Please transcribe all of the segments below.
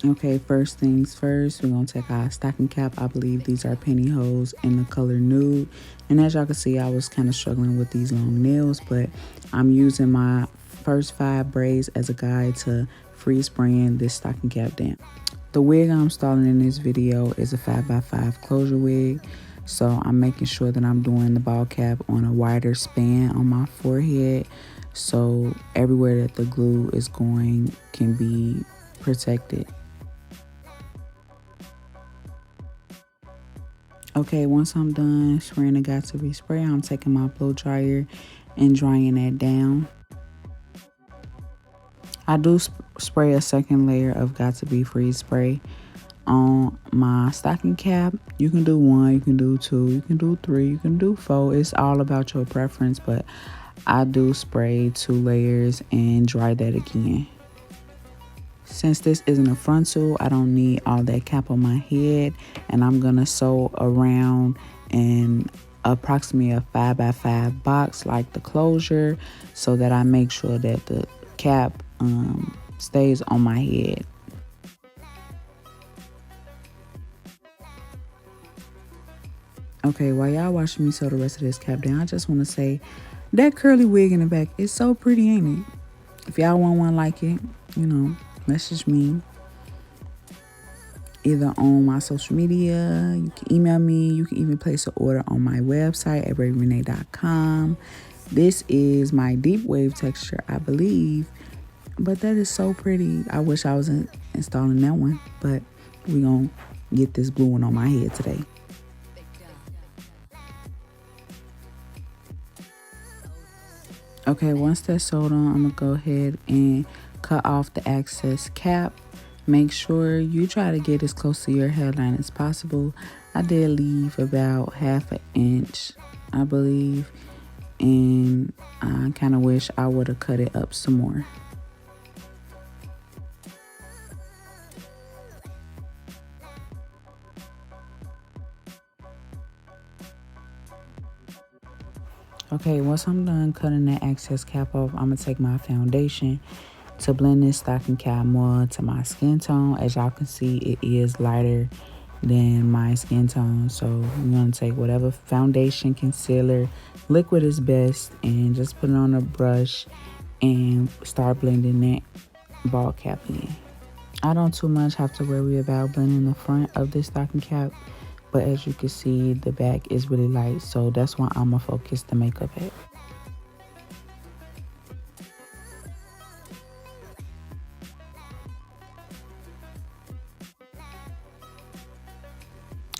Okay, first things first, we're gonna take our stocking cap. I believe these are pantyhose in the color nude. And as y'all can see, I was kind of struggling with these long nails, but I'm using my first 5 braids as a guide to freeze spraying this stocking cap down. The wig I'm installing in this video is a 5x5 closure wig. So I'm making sure that I'm doing the ball cap on a wider span on my forehead, so everywhere that the glue is going can be protected. Okay, once I'm done spraying the got to be spray, I'm taking my blow dryer and drying that down. I do spray a second layer of got to be freeze spray on my stocking cap. You can do 1, you can do 2, you can do 3, you can do 4. It's all about your preference, but I do spray 2 layers and dry that again. Since this isn't a frontal, I don't need all that cap on my head, and I'm gonna sew around in approximately a 5x5 box like the closure, so that I make sure that the cap stays on my head. Okay, while y'all watching me sew the rest of this cap down, I just want to say that curly wig in the back is so pretty, ain't it? If y'all want one like it, you know, message me either on my social media. You can email me. You can even place an order on my website at Rene'e.com. This is my deep wave texture, I believe, but that is so pretty. I wish I wasn't installing that one, but we gonna get this blue one on my head today. Okay, once that's sewed on, I'm gonna go ahead and cut off the excess cap. Make sure you try to get as close to your hairline as possible. I did leave about 1/2 inch, I believe, and I kind of wish I would have cut it up some more. Okay, once I'm done cutting that excess cap off, I'm gonna take my foundation to blend this stocking cap more to my skin tone. As y'all can see, it is lighter than my skin tone, so I'm gonna take whatever foundation, concealer, liquid is best, and just put it on a brush and start blending that ball cap in. I don't too much have to worry about blending the front of this stocking cap, but as you can see, the back is really light, so that's why I'm gonna focus the makeup at.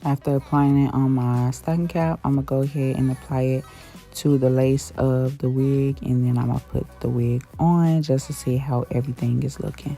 After applying it on my stocking cap, I'm gonna go ahead and apply it to the lace of the wig, and then I'm gonna put the wig on just to see how everything is looking.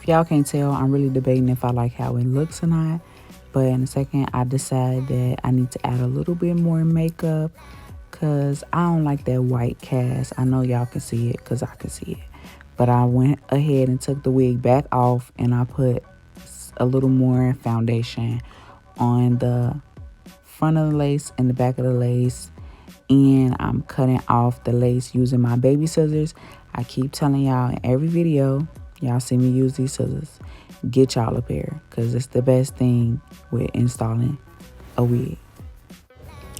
If y'all can't tell, I'm really debating if I like how it looks or not. But in a second, I decided that I need to add a little bit more makeup because I don't like that white cast. I know y'all can see it because I can see it. But I went ahead and took the wig back off and I put a little more foundation on the front of the lace and the back of the lace. And I'm cutting off the lace using my baby scissors. I keep telling y'all in every video, y'all see me use these scissors. Get y'all a pair because it's the best thing with installing a wig.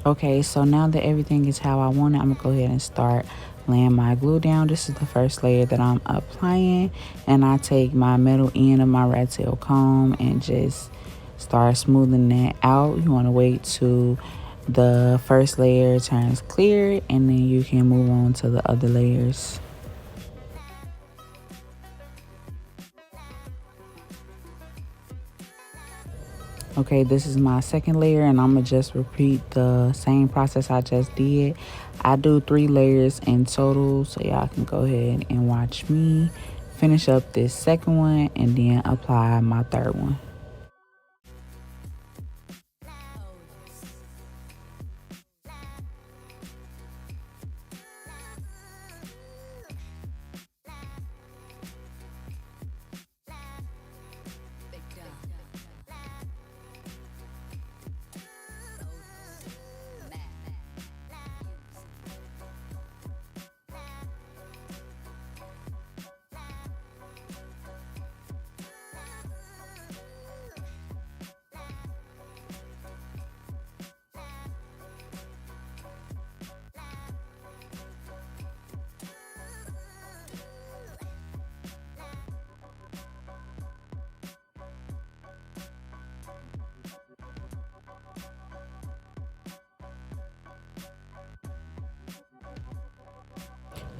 Okay, so now that everything is how I want it, I'm gonna go ahead and start laying my glue down. This is the first layer that I'm applying, and I take my metal end of my rat tail comb and just start smoothing that out. You want to wait till the first layer turns clear, and then you can move on to the other layers. Okay, this is my second layer, and I'm gonna just repeat the same process I just did. I do 3 layers in total, so y'all can go ahead and watch me finish up this second one and then apply my third one.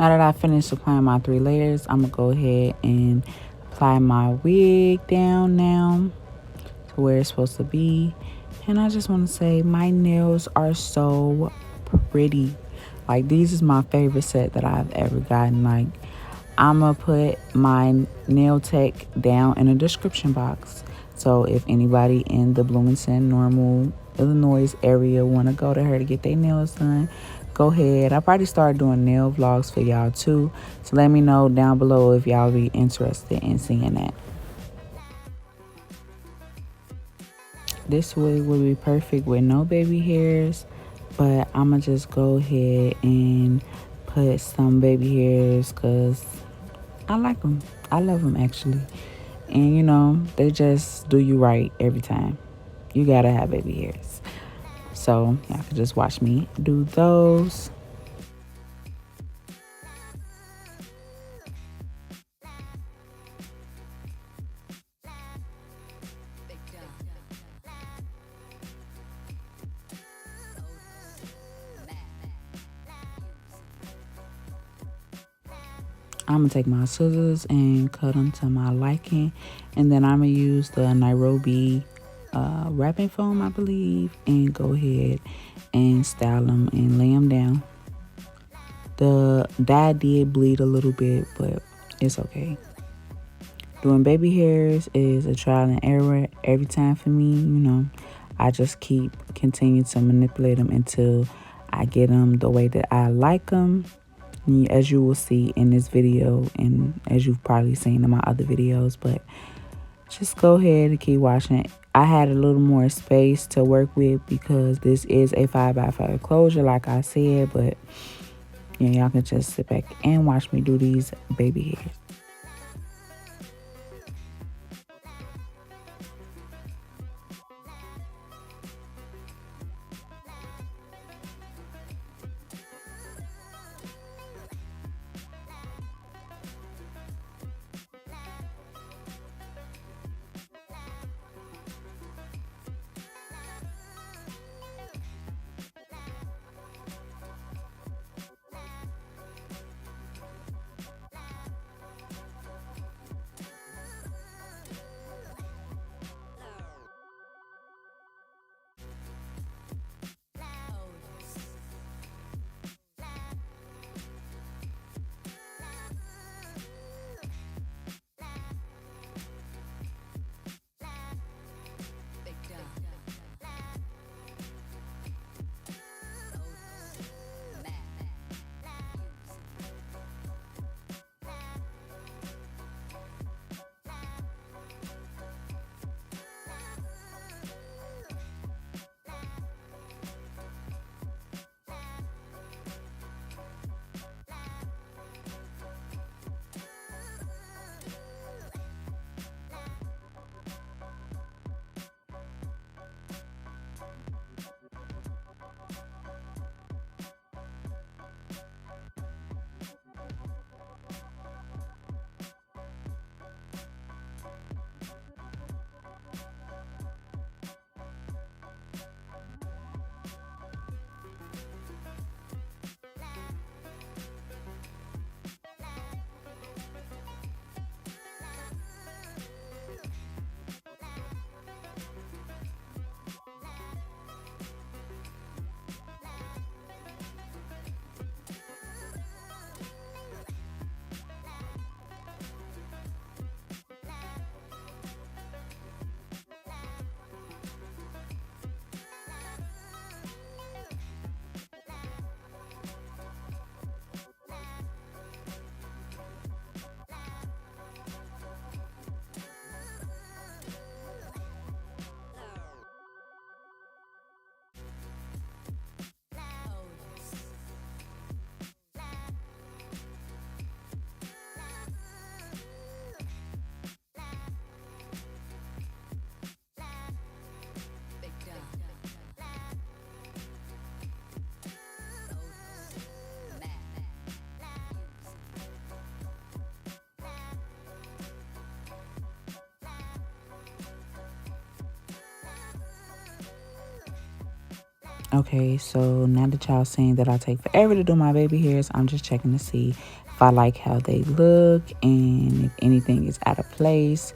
Now that I finished applying my 3 layers, I'm going to go ahead and apply my wig down now to where it's supposed to be. And I just want to say my nails are so pretty. Like, these is my favorite set that I've ever gotten. Like, I'm going to put my nail tech down in the description box. So if anybody in the Bloomington, Normal, Illinois area want to go to her to get their nails done, go ahead. I probably start doing nail vlogs for y'all too. So let me know down below if y'all be interested in seeing that. This wig would be perfect with no baby hairs, but I'm going to just go ahead and put some baby hairs because I like them. I love them actually. And you know, they just do you right every time. You got to have baby hairs. So y'all can just watch me do those. I'm going to take my scissors and cut them to my liking. And then I'm going to use the Nairobi wrapping foam, I believe. And go ahead and style them and lay them down. The dye did bleed a little bit, but it's okay. Doing baby hairs is a trial and error every time for me. You know, I just continue to manipulate them until I get them the way that I like them. As you will see in this video and as you've probably seen in my other videos, but just go ahead and keep watching it. I had a little more space to work with because this is a 5x5 closure like I said, but yeah, y'all can just sit back and watch me do these baby hairs. Okay, so now that y'all saying that I take forever to do my baby hairs, I'm just checking to see if I like how they look and if anything is out of place.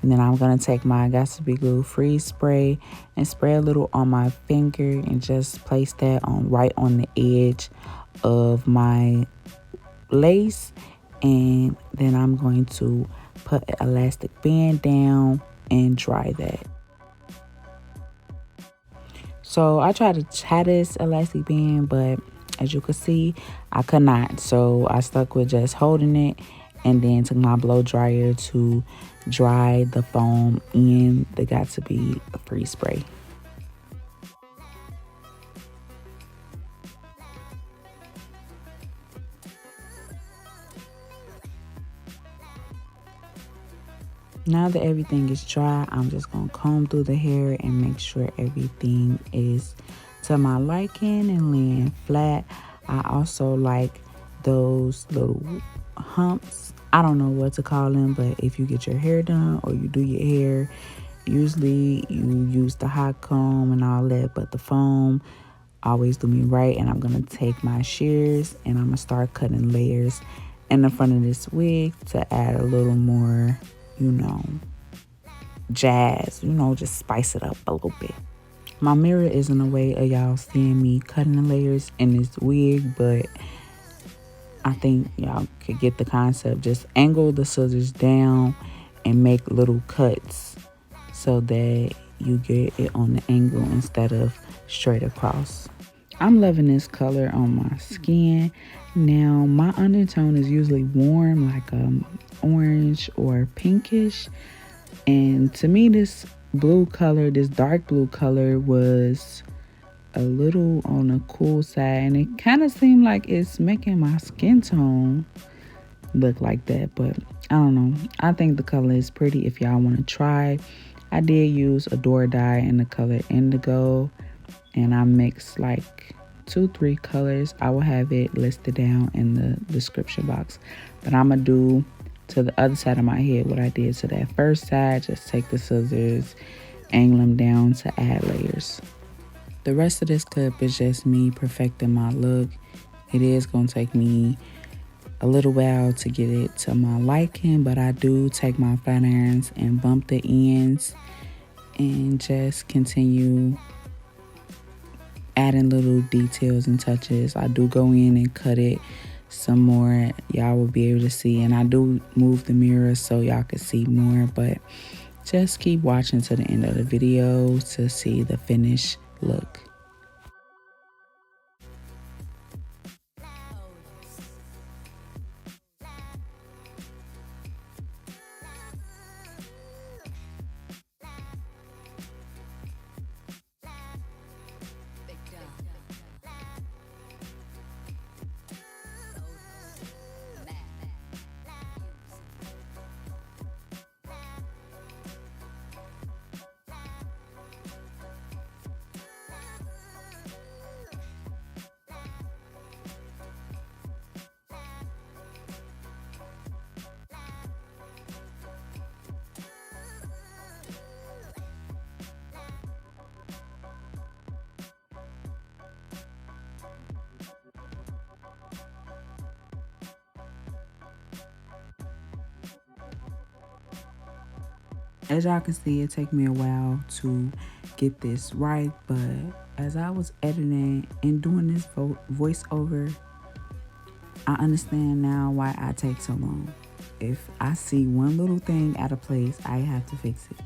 And then I'm going to take my Got to Be Glue Freeze Spray and spray a little on my finger and just place that on right on the edge of my lace. And then I'm going to put an elastic band down and dry that. So I tried to tie this elastic band, but as you can see, I could not. So I stuck with just holding it and then took my blow dryer to dry the foam in the Got to Be a Freeze Spray. Now that everything is dry, I'm just going to comb through the hair and make sure everything is to my liking and laying flat. I also like those little humps. I don't know what to call them, but if you get your hair done or you do your hair, usually you use the hot comb and all that, but the foam always do me right. And I'm going to take my shears and I'm going to start cutting layers in the front of this wig to add a little more, you know, jazz, just spice it up a little bit. My mirror is in a way of y'all seeing me cutting the layers in this wig, but I think y'all could get the concept. Just angle the scissors down and make little cuts so that you get it on the angle instead of straight across. I'm loving this color on my skin. Now, my undertone is usually warm, like orange or pinkish. And to me, this dark blue color was a little on the cool side. And it kind of seemed like it's making my skin tone look like that. But I don't know. I think the color is pretty if y'all want to try. I did use a door dye in the color Indigo. And I mixed like 2-3 colors. I will have it listed down in the description box. But I'm going to do to the other side of my head what I did to that first side. Just take the scissors, angle them down to add layers. The rest of this clip is just me perfecting my look. It is going to take me a little while to get it to my liking, but I do take my flat irons and bump the ends and just continue adding little details and touches. I do go in and cut it some more. Y'all will be able to see, and I do move the mirror so y'all can see more, but just keep watching to the end of the video to see the finished look. As y'all can see, it took me a while to get this right, but as I was editing and doing this voiceover, I understand now why I take so long. If I see one little thing out of place, I have to fix it.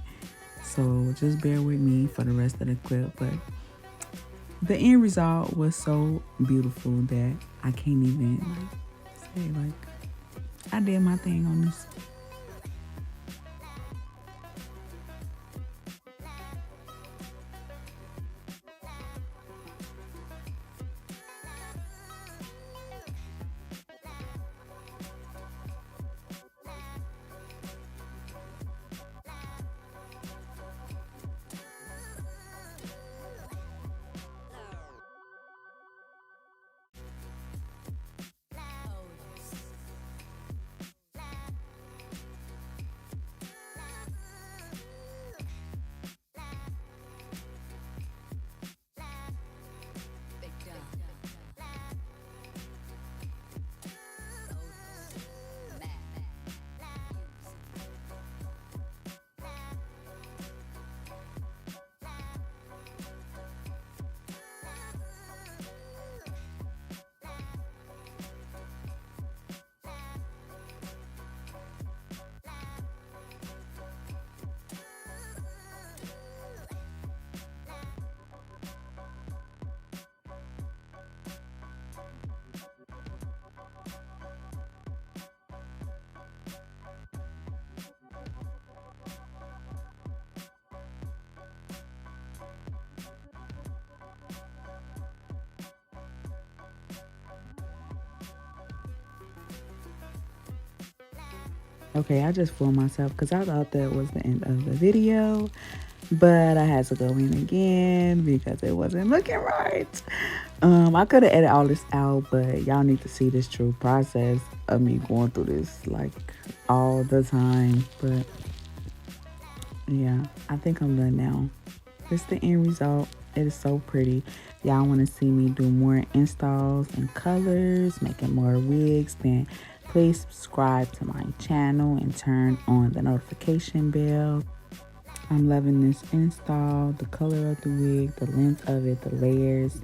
So just bear with me for the rest of the clip, but the end result was so beautiful that I can't even say I did my thing on this. Okay, I just fooled myself because I thought that was the end of the video, but I had to go in again because it wasn't looking right. I could have edited all this out, but y'all need to see this true process of me going through this like all the time. But yeah, I think I'm done now. This is the end result. It is so pretty. Y'all want to see me do more installs and colors, making more wigs, then please subscribe to my channel and turn on the notification bell. I'm loving this install, the color of the wig, the length of it, the layers,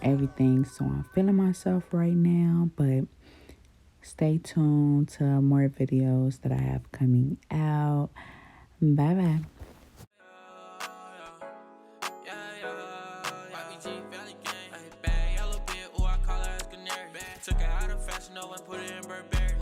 everything. So I'm feeling myself right now, but stay tuned to more videos that I have coming out. Bye bye. Took her out of fashion, no one put it in Burberry.